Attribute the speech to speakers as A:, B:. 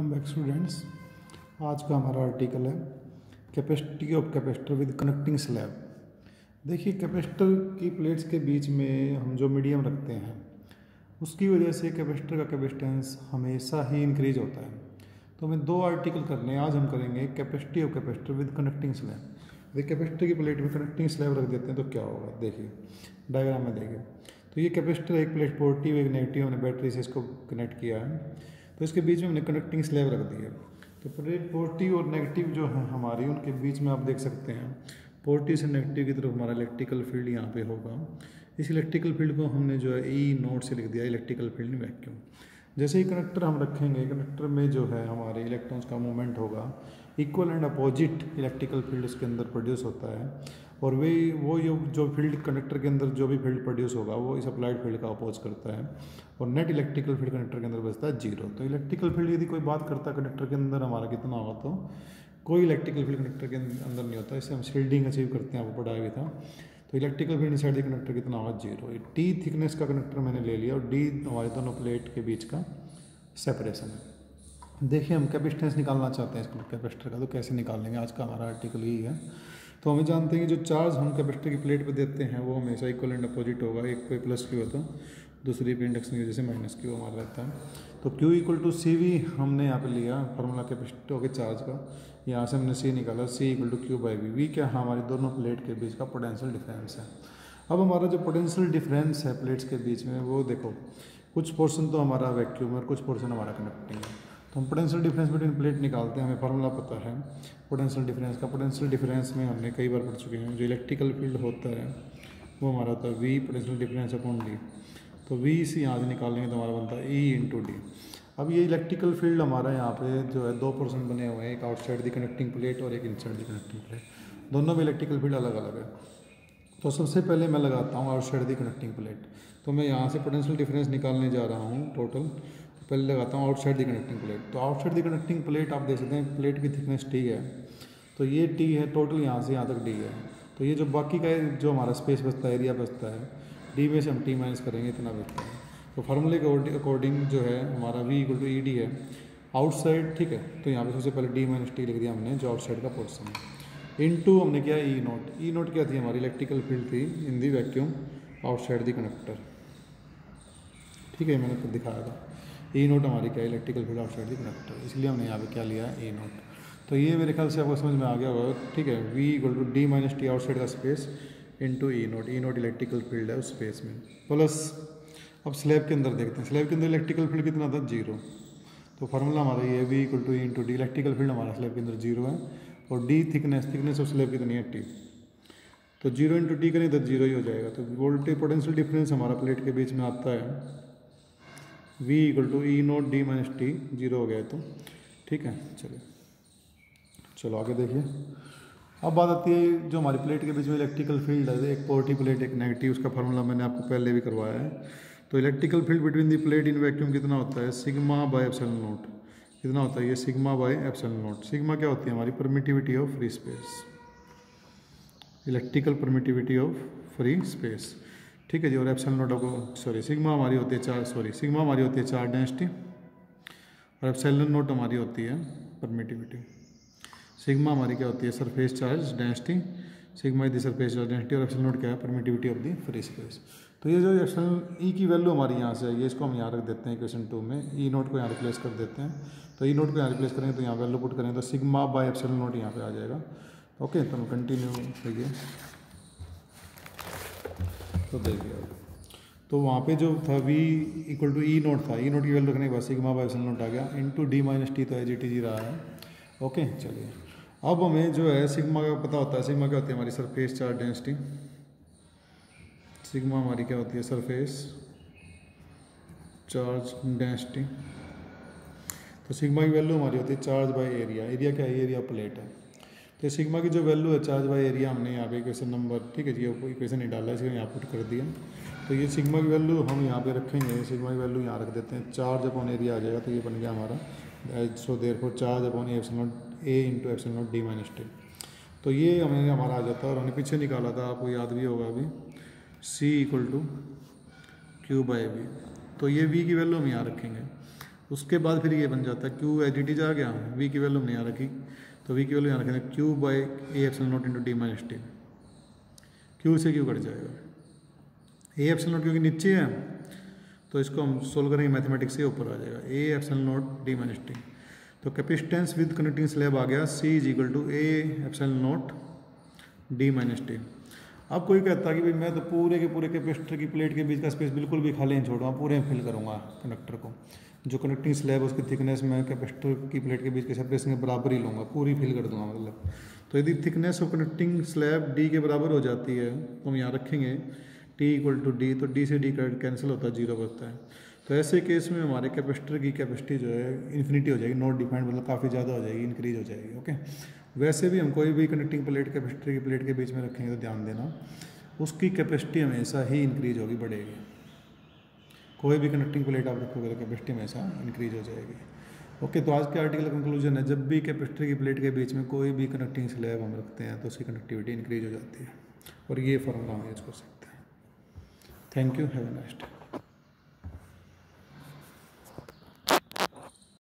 A: Welcome back students. आज का हमारा आर्टिकल है capacity of capacitor with connecting slab. देखिए, कैपेसिटर की प्लेट्स के बीच में हम जो मीडियम रखते हैं उसकी वजह से कैपेसिटर का कैपेसिटेंस हमेशा ही इंक्रीज होता है। तो हमें दो आर्टिकल करने हैं। आज हम करेंगे capacity of capacitor with connecting slab. देखिए, कैपेसिटर की प्लेट में कनेक्टिंग स्लैब रख देते हैं तो क्या होगा, देखिए डायग्राम में देखिए। तो ये कैपेसिटर एक प्लेट पॉजिटिव एक नेगेटिव, हमने बैटरी से इसको कनेक्ट किया है। तो इसके बीच में हमने कनेक्टिंग स्लैब रख दी है। तो प्लेट पॉजिटिव और नेगेटिव जो है हमारी, उनके बीच में आप देख सकते हैं पॉजिटिव से नेगेटिव की तरफ हमारा इलेक्ट्रिकल फील्ड यहाँ पे होगा। इस इलेक्ट्रिकल फील्ड को हमने जो है ई नोट से लिख दिया, इलेक्ट्रिकल फील्ड वैक्यूम। जैसे ही कनेक्टर हम रखेंगे, कनेक्टर में जो है हमारे इलेक्ट्रॉन्स का मूवमेंट होगा, equal and opposite electrical field इसके अंदर प्रोड्यूस होता है। और वो जो फील्ड कनेक्टर के अंदर जो भी फील्ड प्रोड्यूस होगा वो इस अप्लाइड फील्ड का अपोज करता है। और नेट इलेक्ट्रिकल फील्ड कनेक्टर के अंदर बचता है जीरो। तो इलेक्ट्रिकल फील्ड यदि कोई बात करता है कनेक्टर के अंदर हमारा कितना होगा, तो कोई इलेक्ट्रिकल फील्ड कनेक्टर के अंदर नहीं होता। इससे हम शील्डिंग अचीव करते हैं, आपको पढ़ाया भी था। तो electrical field inside the connector कितना होगा, जीरो। टी थिकनेस का कनेक्टर मैंने ले लिया और डी हमारे दोनों प्लेट के बीच का सेपरेशन है। देखिए, हम कैपेसिटेंस निकालना चाहते हैं इस कैपेसिटर का, तो कैसे निकाल लेंगे, आज का हमारा आर्टिकल यही है। तो हमें जानते हैं कि जो चार्ज हम कैपेसिटर की प्लेट पे देते हैं वो हमेशा इक्वल एंड अपोजिट होगा। एक पे प्लस क्यू होता है, दूसरी पे इंडक्शन की वजह से माइनस क्यू हमारा रहता है। तो Q equal to C V हमने यहाँ पे लिया फार्मूला कैपेसिटर के चार्ज का। यहाँ से हमने सी निकाला, C equal to Q by V. V क्या, हमारी दोनों प्लेट के बीच का पोटेंशियल डिफरेंस है। अब हमारा जो पोटेंशियल डिफरेंस है प्लेट्स के बीच में, वो देखो कुछ पोर्शन तो हमारा वैक्यूम है और कुछ पोर्शन हमारा कनेक्टिंग है। तो हम पोटेंशियल डिफरेंस बिटवीन प्लेट निकालते हैं। हमें फार्मूला पता है पोटेंशियल डिफरेंस का। पोटेंशियल डिफरेंस में हमने कई बार पढ़ चुके हैं। जो इलेक्ट्रिकल फील्ड होता है वो हमारा होता है V potential difference upon D. तो वी से यहाँ से निकालेंगे तो हमारा बनता है ई इंटू डी। अब ये इलेक्ट्रिकल फील्ड हमारा यहाँ पे जो है दो पोर्शन बने हुए हैं, एक आउटसाइड द कनेक्टिंग प्लेट और एक इनसाइड द कनेक्टिंग प्लेट। दोनों में इलेक्ट्रिकल फील्ड अलग अलग है। तो सबसे पहले मैं लगाता हूँ आउटसाइड द कनेक्टिंग प्लेट। तो मैं यहाँ से पोटेंशियल डिफरेंस निकालने जा रहा हूँ टोटल। पहले लगाता हूँ आउटसाइड द कनेक्टिंग प्लेट। तो आउटसाइड द कनेक्टिंग प्लेट आप देख सकते हैं प्लेट की थिकनेस टी है। तो ये टी है टोटल, यहाँ से यहाँ तक डी है। तो ये जो बाकी का जो हमारा स्पेस बचता है, एरिया बचता है, डी में से हम टी माइनस करेंगे, इतना बचता है। तो फार्मूले के अकॉर्डिंग जो है हमारा V equal to E D है आउटसाइड, ठीक है। तो यहाँ पे सबसे पहले डी माइनस टी लिख दिया हमने, जो आउटसाइड का पोर्शन है। इन टू हमने किया ई नोट। ई नोट क्या थी, हमारी इलेक्ट्रिकल फील्ड थी इन दी वैक्यूम आउटसाइड द कनेक्टर, ठीक है। मैंने खुद दिखाया था। ई नोट हमारी क्या, electrical field outside the connector, इसलिए हमने यहाँ पे क्या लिया है, ई नोट। तो ये मेरे ख्याल से आपको समझ में आ गया होगा, ठीक है। V equal to D minus T outside का space into E naught. E naught electrical field है उस स्पेस में, प्लस अब स्लैब के अंदर देखते हैं। स्लैब के अंदर इलेक्ट्रिकल फील्ड कितना था, जीरो। तो फार्मूला हमारा ये V equal to E into D. Electrical field हमारा स्लैब के अंदर जीरो है और डी थिकनेस ऑफ स्लैब कितनी है, टी। तो जीरो इंटू टी करें तो जीरो ही हो जाएगा। तो वोल्टेज पोटेंशियल डिफरेंस हमारा प्लेट के बीच में आता है V equal to E naught D minus T, zero हो गया तो, ठीक है। चलो आगे देखिए। अब बात आती है जो हमारी प्लेट के बीच में इलेक्ट्रिकल फील्ड है, एक पॉजिटिव प्लेट एक नेगेटिव, उसका फार्मूला मैंने आपको पहले भी करवाया है। तो electrical field between the plate in vacuum कितना होता है, सिग्मा बाय एप्सिलॉन नोट। कितना होता है ये, sigma by epsilon note. Sigma क्या होती है, हमारी permittivity of free space, electrical permittivity of free space, ठीक है जी। और एप्सिलॉन नोट को सिग्मा हमारी होती है सिग्मा हमारी होती है चार्ज डेंसिटी और एप्सिलॉन नोट हमारी होती है परमिटिविटी। सिग्मा हमारी क्या होती है, surface charge density, sigma is the surface charge density, और एप्सिलॉन नोट क्या है, permittivity of the free space. तो ये जो एप्सिलॉन ई की वैल्यू हमारी यहाँ से आई है, इसको हम यहाँ रख देते हैं इक्वेशन 2 में। ई नोट को यहाँ रिप्लेस कर देते हैं। तो ई नोट को यहाँ रिप्लेस करेंगे तो यहाँ वैल्यू पुट करेंगे तो सिग्मा बाय एप्सिलॉन नोट यहाँ पे आ जाएगा। ओके, तो हम कंटिन्यू करिए। तो देखिए, तो वहाँ पे जो था v equal to E naught था, ई नोट की वैल्यू रखने के बाद सिग्मा बाय एप्सिलॉन नोट आ गया इंटू डी माइनस टी, तो एज इट इज रहा है। ओके, चलिए। अब हमें जो है सिग्मा का पता होता है। सिग्मा क्या होती है, हमारी सरफेस चार्ज डेंसिटी। सिग्मा हमारी क्या होती है, सरफेस चार्ज डेंसिटी। तो सिग्मा की वैल्यू हमारी होती है चार्ज बाय एरिया। एरिया क्या है, एरिया प्लेट है। तो सिग्मा की जो वैल्यू है चार्ज बाय एरिया, हमने यहाँ पे इक्वेशन नंबर, ठीक है जी, इक्वेशन नहीं डाला, इसको यहाँ पुट कर दिया। तो ये सिग्मा की वैल्यू हम यहाँ पे रखेंगे, सिग्मा की वैल्यू यहाँ रख देते हैं, चार्ज अपॉन एरिया आ जाएगा। तो ये बन गया हमारा, so therefore charge upon A into epsilon naught D minus T. तो ये हमें हमारा आ जाता है। और हमने पीछे निकाला था, आपको याद भी होगा अभी, C equal to Q by V. तो ये वी की वैल्यू हम यहाँ रखेंगे। उसके बाद फिर ये बन जाता है क्यू एच डी टी जा गया, वी की वैल्यू नहीं आ रखी तो वी की वैल्यू यहाँ रखेंगे Q by A epsilon not into D minus T, Q से क्यू कट जाएगा, ए एप्सिलॉन नॉट क्योंकि नीचे है तो इसको हम सोल्व करेंगे मैथमेटिक्स से ऊपर आ जाएगा A epsilon naught D minus T. तो कैपेसिटेंस विद कनेक्टिंग स्लैब आ गया C is equal to A epsilon naught D minus T. अब कोई कहता है कि भाई मैं तो पूरे के पूरे कैपेसिटर की प्लेट के बीच का स्पेस बिल्कुल भी खाली नहीं छोड़ूंगा, पूरे में फिल करूंगा कंडक्टर को, जो कनेक्टिंग स्लैब उसकी थिकनेस में कैपेसिटर की प्लेट के बीच के सेपरेशन के बराबर ही लूँगा, पूरी फिल कर दूंगा मतलब। तो यदि thickness of connecting slab D के बराबर हो जाती है तो हम यहाँ रखेंगे टी इक्वल टू डी, तो डी से डी कैंसिल होता है, जीरो बचता है। तो ऐसे केस में हमारे कैपेसिटर की कैपेसिटी जो है इन्फिनिटी हो जाएगी, नॉट डिफाइंड मतलब काफ़ी ज़्यादा हो जाएगी, इंक्रीज हो जाएगी। ओके, वैसे भी हम कोई भी कनेक्टिंग प्लेट कैपेसिटर की प्लेट के बीच में रखेंगे तो ध्यान देना उसकी कैपेसिटी हमेशा ही इंक्रीज होगी, बढ़ेगी। कोई भी कनेक्टिंग प्लेट आप रखोगे तो कैपेसिटी हमेशा इंक्रीज हो जाएगी। ओके, तो आज के आर्टिकल का कंक्लूजन है जब भी कैपेसिटर की प्लेट के बीच में कोई भी कनेक्टिंग स्लैब हम रखते हैं तो उसकी कनेक्टिविटी इंक्रीज हो जाती है, और ये फॉर्मूला हम यूज कर सकते हैं। Thank you, have a nice day.